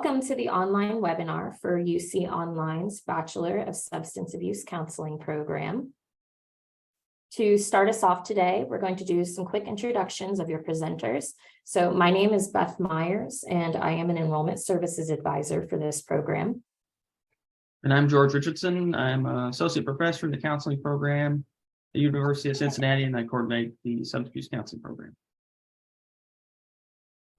Welcome to the online webinar for UC Online's Bachelor of Substance Abuse Counseling program. To start us off today, we're going to do some quick introductions of your presenters. So my name is Beth Myers, and I am an enrollment services advisor for this program. And I'm George Richardson. I'm an associate professor in the counseling program at the University of Cincinnati, and I coordinate the substance abuse counseling program.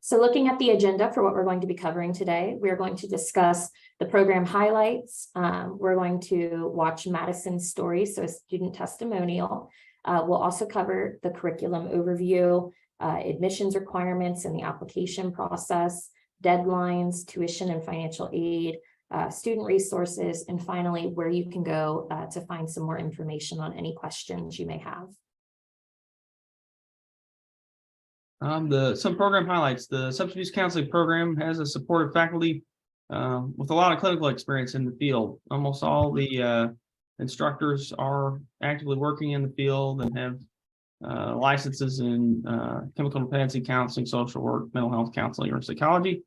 So looking at the agenda for what we're going to be covering today, we're going to discuss the program highlights. We're going to watch Madison's story, so a student testimonial. We'll also cover the curriculum overview, admissions requirements and the application process, deadlines, tuition and financial aid, student resources, and finally, where you can go to find some more information on any questions you may have. Some program highlights. The substance abuse counseling program has a supportive faculty with a lot of clinical experience in the field. Almost all the instructors are actively working in the field and have licenses in chemical dependency counseling, social work, mental health counseling, or psychology.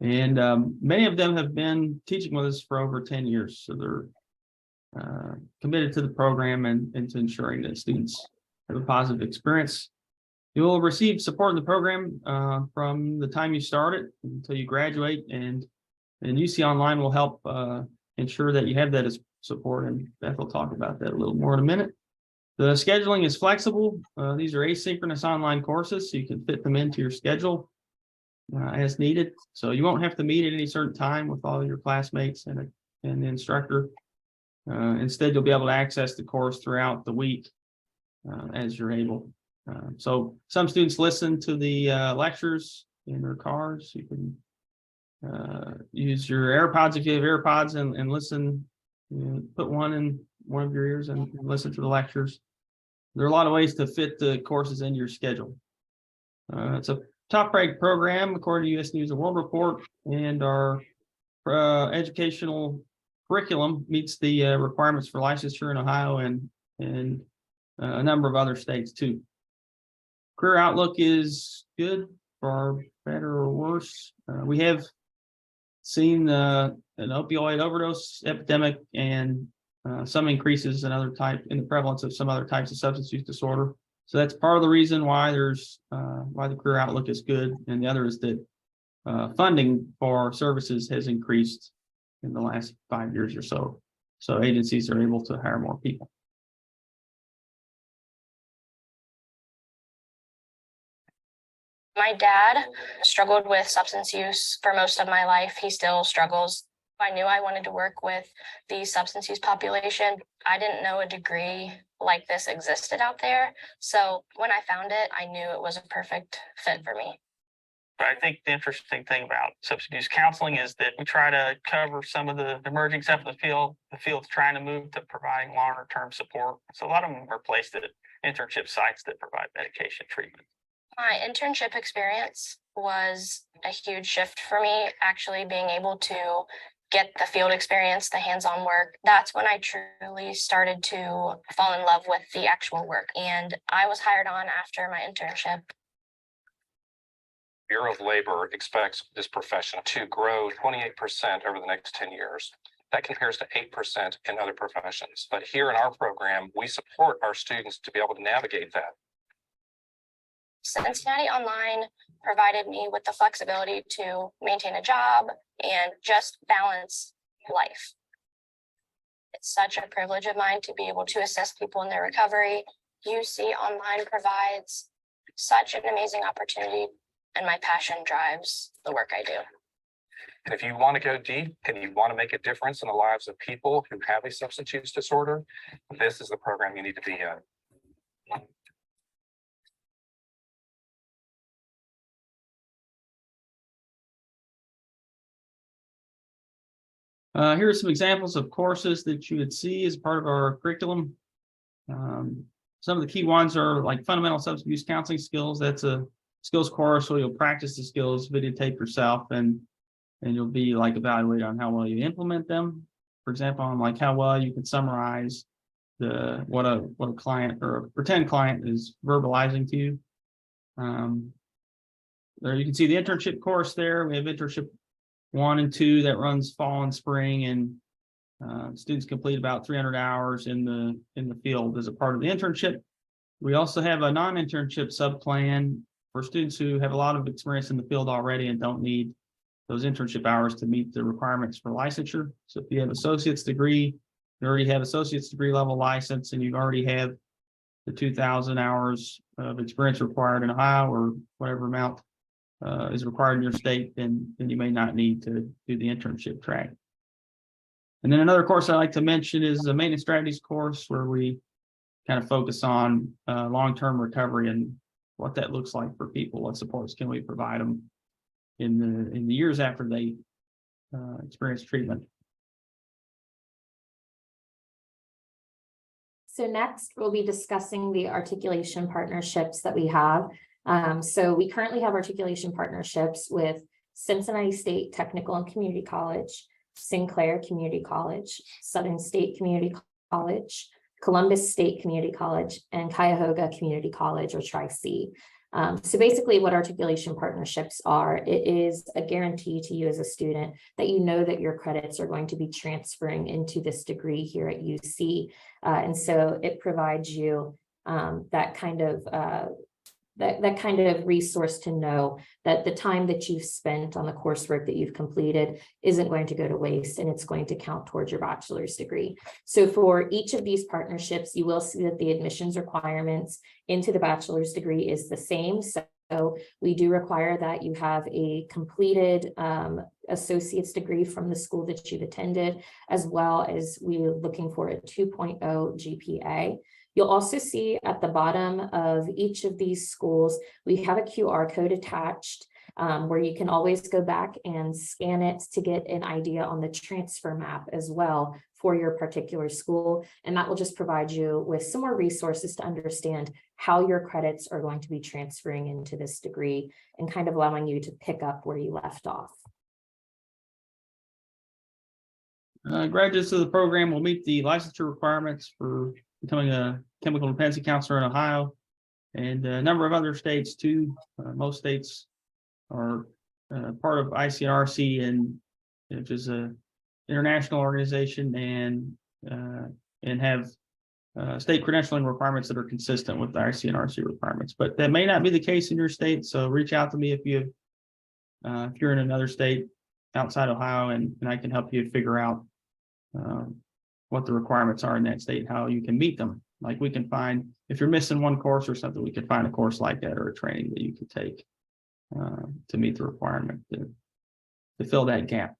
And many of them have been teaching with us for over 10 years. So they're committed to the program and to ensuring that students have a positive experience. You will receive support in the program from the time you start it until you graduate, and UC Online will help ensure that you have that as support, and Beth will talk about that a little more in a minute. The scheduling is flexible. These are asynchronous online courses, so you can fit them into your schedule as needed. So you won't have to meet at any certain time with all your classmates and the instructor. Instead, you'll be able to access the course throughout the week as you're able. So some students listen to the lectures in their cars. You can use your AirPods if you have AirPods and listen. Put one in one of your ears and listen to the lectures. There are a lot of ways to fit the courses into your schedule. It's a top-ranked program according to U.S. News and World Report, and our educational curriculum meets the requirements for licensure in Ohio and a number of other states too. Career outlook is good, for better or worse. We have seen an opioid overdose epidemic and some increases in the prevalence of some other types of substance use disorder. So that's part of the reason why why the career outlook is good, and the other is that funding for services has increased in the last 5 years or so. So agencies are able to hire more people. My dad struggled with substance use for most of my life. He still struggles. I knew I wanted to work with the substance use population. I didn't know a degree like this existed out there. So when I found it, I knew it was a perfect fit for me. But I think the interesting thing about substance abuse counseling is that we try to cover some of the emerging stuff in the field. The field's trying to move to providing longer term support. So a lot of them are placed at internship sites that provide medication treatment. My internship experience was a huge shift for me, actually being able to get the field experience, the hands-on work. That's when I truly started to fall in love with the actual work. And I was hired on after my internship. Bureau of Labor expects this profession to grow 28% over the next 10 years. That compares to 8% in other professions. But here in our program, we support our students to be able to navigate that. Cincinnati Online provided me with the flexibility to maintain a job and just balance life. It's such a privilege of mine to be able to assist people in their recovery. UC Online provides such an amazing opportunity, and my passion drives the work I do. And if you want to go deep and you want to make a difference in the lives of people who have a substance use disorder, this is the program you need to be in. Here are some examples of courses that you would see as part of our curriculum. Some of the key ones are like fundamental substance abuse counseling skills. That's a skills course where you'll practice the skills, videotape yourself, and you'll be like evaluated on how well you implement them. For example, on like how well you can summarize what a client or a pretend client is verbalizing to you. There you can see the internship course there. We have internship 1 and 2 that runs fall and spring, and students complete about 300 hours in the field as a part of the internship. We also have a non-internship sub-plan for students who have a lot of experience in the field already and don't need those internship hours to meet the requirements for licensure. So if you have associate's degree, you already have associate's degree level license, and you already have the 2,000 hours of experience required in Ohio, or whatever amount is required in your state, then you may not need to do the internship track. And then another course I like to mention is the maintenance strategies course, where we kind of focus on long-term recovery and what that looks like for people. What supports can we provide them in the years after they experience treatment. So next, we'll be discussing the articulation partnerships that we have. So we currently have articulation partnerships with Cincinnati State Technical and Community College, Sinclair Community College, Southern State Community College, Columbus State Community College, and Cuyahoga Community College, or Tri-C. So basically what articulation partnerships are, it is a guarantee to you as a student that you know that your credits are going to be transferring into this degree here at UC. And so it provides you that kind of resource to know that the time that you've spent on the coursework that you've completed isn't going to go to waste, and it's going to count towards your bachelor's degree. So for each of these partnerships, you will see that the admissions requirements into the bachelor's degree is the same. So we do require that you have a completed associate's degree from the school that you've attended, as well as we're looking for a 2.0 GPA. You'll also see at the bottom of each of these schools, we have a QR code attached where you can always go back and scan it to get an idea on the transfer map as well for your particular school. And that will just provide you with some more resources to understand how your credits are going to be transferring into this degree, and kind of allowing you to pick up where you left off. Graduates of the program will meet the licensure requirements for becoming a chemical dependency counselor in Ohio, and a number of other states too. Most states are part of ICNRC, and which is an international organization, and have state credentialing requirements that are consistent with the ICNRC requirements. But that may not be the case in your state, so reach out to me if you're in another state outside Ohio, and I can help you figure out what the requirements are in that state, how you can meet them. Like, we can find, if you're missing one course or something, we could find a course like that, or a training that you could take to meet the requirement to fill that gap.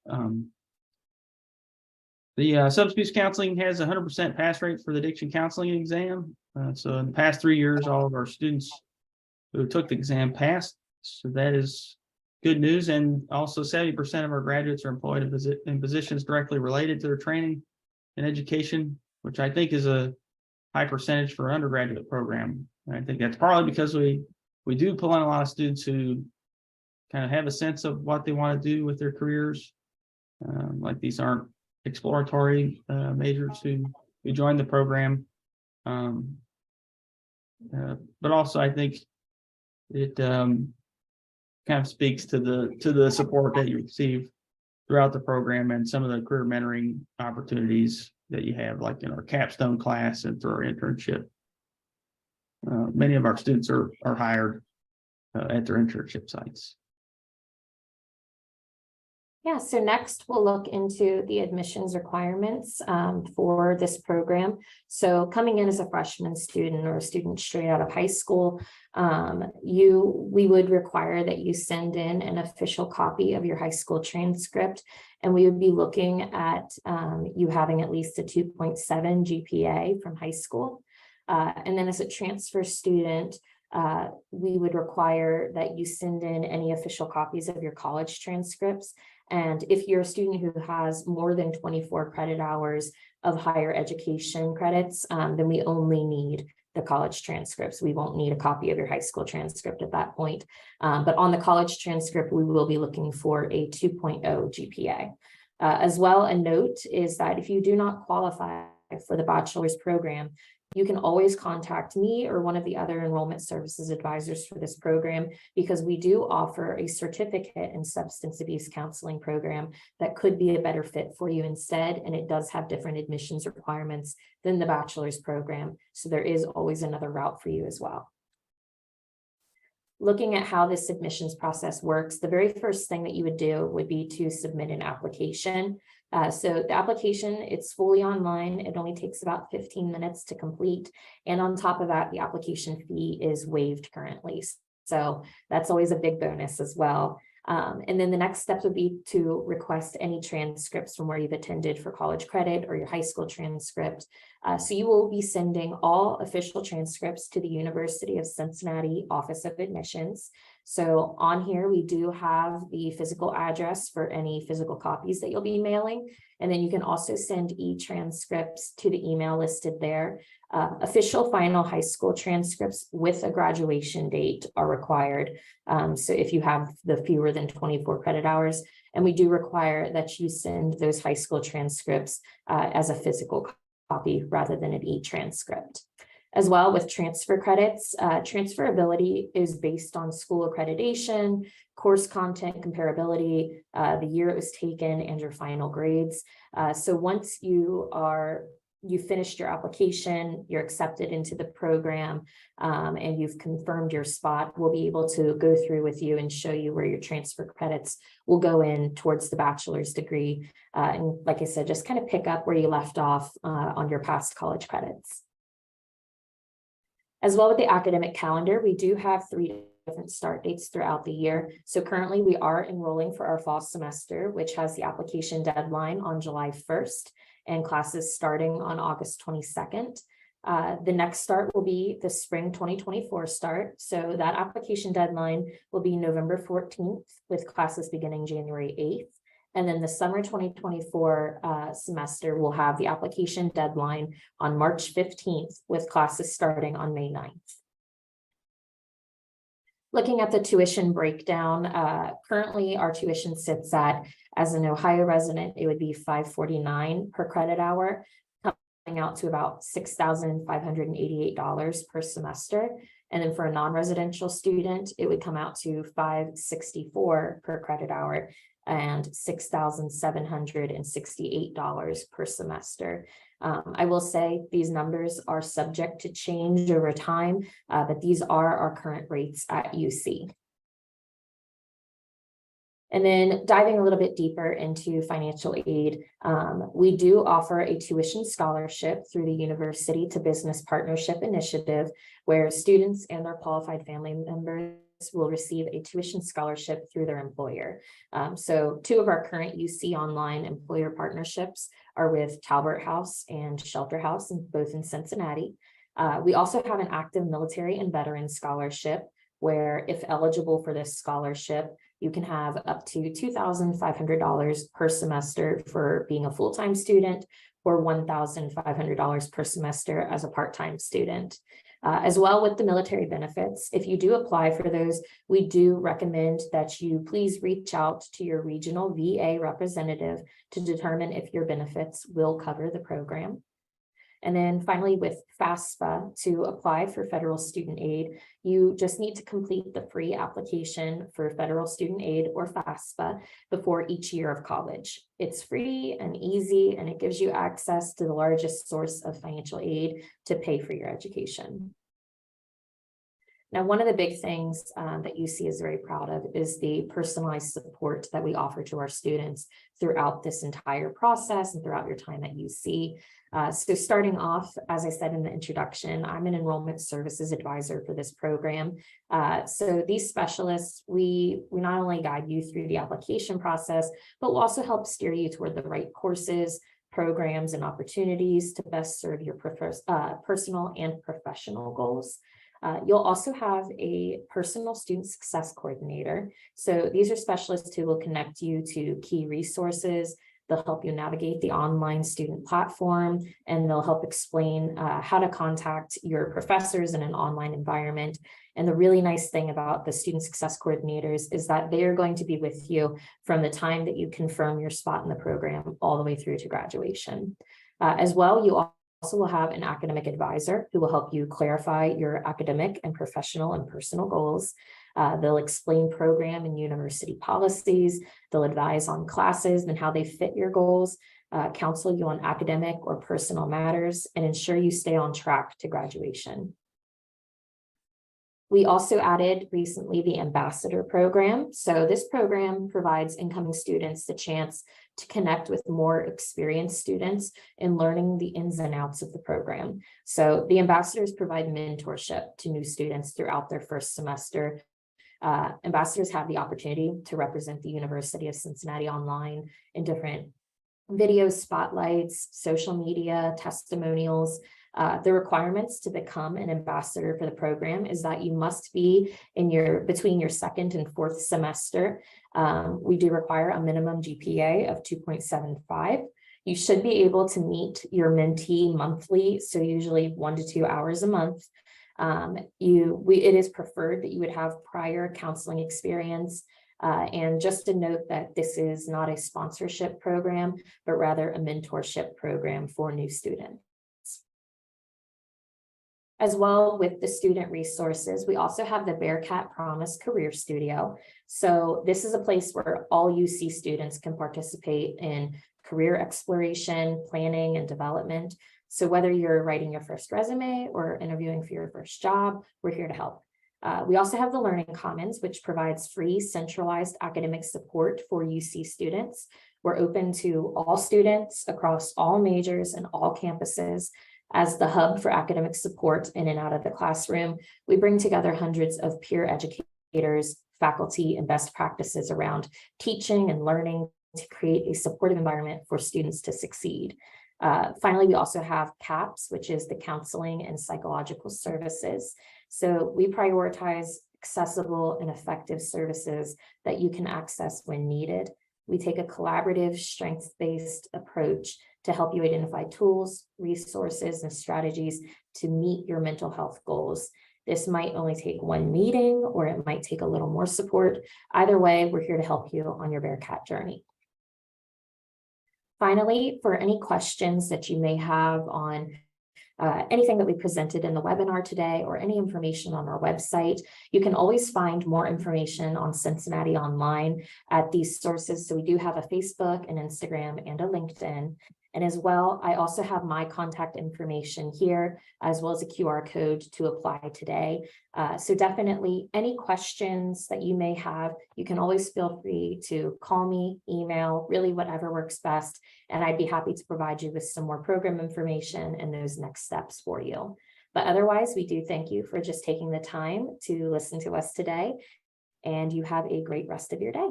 The substance abuse counseling has a 100% pass rate for the addiction counseling exam. So in the past 3 years, all of our students who took the exam passed. So that is good news. And also 70% of our graduates are employed in positions directly related to their training and education, which I think is a high percentage for an undergraduate program. And I think that's partly because we do pull in a lot of students who kind of have a sense of what they want to do with their careers. Like, these aren't exploratory majors who join the program. But also I think it kind of speaks to the support that you receive throughout the program, and some of the career mentoring opportunities that you have, like in our capstone class and through our internship. Many of our students are hired at their internship sites. Yeah, so next we'll look into the admissions requirements for this program. So coming in as a freshman student, or a student straight out of high school, we would require that you send in an official copy of your high school transcript, and we would be looking at you having at least a 2.7 GPA from high school. And then as a transfer student, we would require that you send in any official copies of your college transcripts. And if you're a student who has more than 24 credit hours of higher education credits, then we only need the college transcripts. We won't need a copy of your high school transcript at that point. But on the college transcript, we will be looking for a 2.0 GPA. As well, a note is that if you do not qualify for the bachelor's program, you can always contact me or one of the other enrollment services advisors for this program, because we do offer a certificate in substance abuse counseling program that could be a better fit for you instead. And it does have different admissions requirements than the bachelor's program. So there is always another route for you as well. Looking at how this admissions process works, the very first thing that you would do would be to submit an application. So the application, it's fully online. It only takes about 15 minutes to complete. And on top of that, the application fee is waived currently. So that's always a big bonus as well. And then the next step would be to request any transcripts from where you've attended for college credit or your high school transcript. So you will be sending all official transcripts to the University of Cincinnati Office of Admissions. So on here, we do have the physical address for any physical copies that you'll be mailing. And then you can also send e-transcripts to the email listed there. Official final high school transcripts with a graduation date are required. So if you have the fewer than 24 credit hours, and we do require that you send those high school transcripts as a physical copy rather than an e-transcript. As well, with transfer credits, transferability is based on school accreditation, course content comparability, the year it was taken, and your final grades. So once you finished your application, you're accepted into the program, and you've confirmed your spot, we'll be able to go through with you and show you where your transfer credits will go in towards the bachelor's degree. And like I said, just kind of pick up where you left off on your past college credits. As well with the academic calendar, we do have 3 different start dates throughout the year. So currently we are enrolling for our fall semester, which has the application deadline on July 1st and classes starting on August 22nd. The next start will be the spring 2024 start. So that application deadline will be November 14th with classes beginning January 8th. And then the summer 2024 semester will have the application deadline on March 15th with classes starting on May 9th. Looking at the tuition breakdown, currently our tuition sits at, as an Ohio resident, it would be $549 per credit hour, coming out to about $6,588 per semester. And then for a non-residential student, it would come out to $564 per credit hour and $6,768 per semester. I will say these numbers are subject to change over time, but these are our current rates at UC. And then diving a little bit deeper into financial aid, we do offer a tuition scholarship through the University to Business Partnership Initiative, where students and their qualified family members will receive a tuition scholarship through their employer. So 2 of our current UC online employer partnerships are with Talbert House and Shelter House, both in Cincinnati. We also have an active military and veteran scholarship, where if eligible for this scholarship, you can have up to $2,500 per semester for being a full-time student, or $1,500 per semester as a part-time student. As well with the military benefits, if you do apply for those, we do recommend that you please reach out to your regional VA representative to determine if your benefits will cover the program. And then finally, with FAFSA, to apply for federal student aid, you just need to complete the free application for federal student aid or FAFSA before each year of college. It's free and easy, and it gives you access to the largest source of financial aid to pay for your education. Now, one of the big things that UC is very proud of is the personalized support that we offer to our students throughout this entire process and throughout your time at UC. So starting off, as I said in the introduction, I'm an enrollment services advisor for this program. So these specialists, we not only guide you through the application process, but we'll also help steer you toward the right courses, programs, and opportunities to best serve your personal and professional goals. You'll also have a personal student success coordinator. So these are specialists who will connect you to key resources. They'll help you navigate the online student platform, and they'll help explain how to contact your professors in an online environment. And the really nice thing about the student success coordinators is that they are going to be with you from the time that you confirm your spot in the program all the way through to graduation. As well, you also will have an academic advisor who will help you clarify your academic and professional and personal goals. They'll explain program and university policies. They'll advise on classes and how they fit your goals, counsel you on academic or personal matters, and ensure you stay on track to graduation. We also added recently the ambassador program. So this program provides incoming students the chance to connect with more experienced students in learning the ins and outs of the program. So the ambassadors provide mentorship to new students throughout their first semester. Ambassadors have the opportunity to represent the University of Cincinnati online in different videos, spotlights, social media, testimonials. The requirements to become an ambassador for the program is that you must be in between your second and fourth semester. We do require a minimum GPA of 2.75. You should be able to meet your mentee monthly, so usually 1 to 2 hours a month. It is preferred that you would have prior counseling experience. And just to note that this is not a sponsorship program, but rather a mentorship program for new students. As well, with the student resources, we also have the Bearcat Promise Career Studio. So this is a place where all UC students can participate in career exploration, planning, and development. So whether you're writing your first resume or interviewing for your first job, we're here to help. We also have the Learning Commons, which provides free centralized academic support for UC students. We're open to all students across all majors and all campuses. As the hub for academic support in and out of the classroom, we bring together hundreds of peer educators, faculty, and best practices around teaching and learning to create a supportive environment for students to succeed. Finally, we also have CAPS, which is the Counseling and Psychological Services. So we prioritize accessible and effective services that you can access when needed. We take a collaborative, strengths-based approach to help you identify tools, resources, and strategies to meet your mental health goals. This might only take one meeting, or it might take a little more support. Either way, we're here to help you on your Bearcat journey. Finally, for any questions that you may have on anything that we presented in the webinar today or any information on our website, you can always find more information on Cincinnati Online at these sources. So we do have a Facebook, an Instagram, and a LinkedIn. And as well, I also have my contact information here, as well as a QR code to apply today. So definitely any questions that you may have, you can always feel free to call me, email, really whatever works best. And I'd be happy to provide you with some more program information and those next steps for you. But otherwise, we do thank you for just taking the time to listen to us today. And you have a great rest of your day.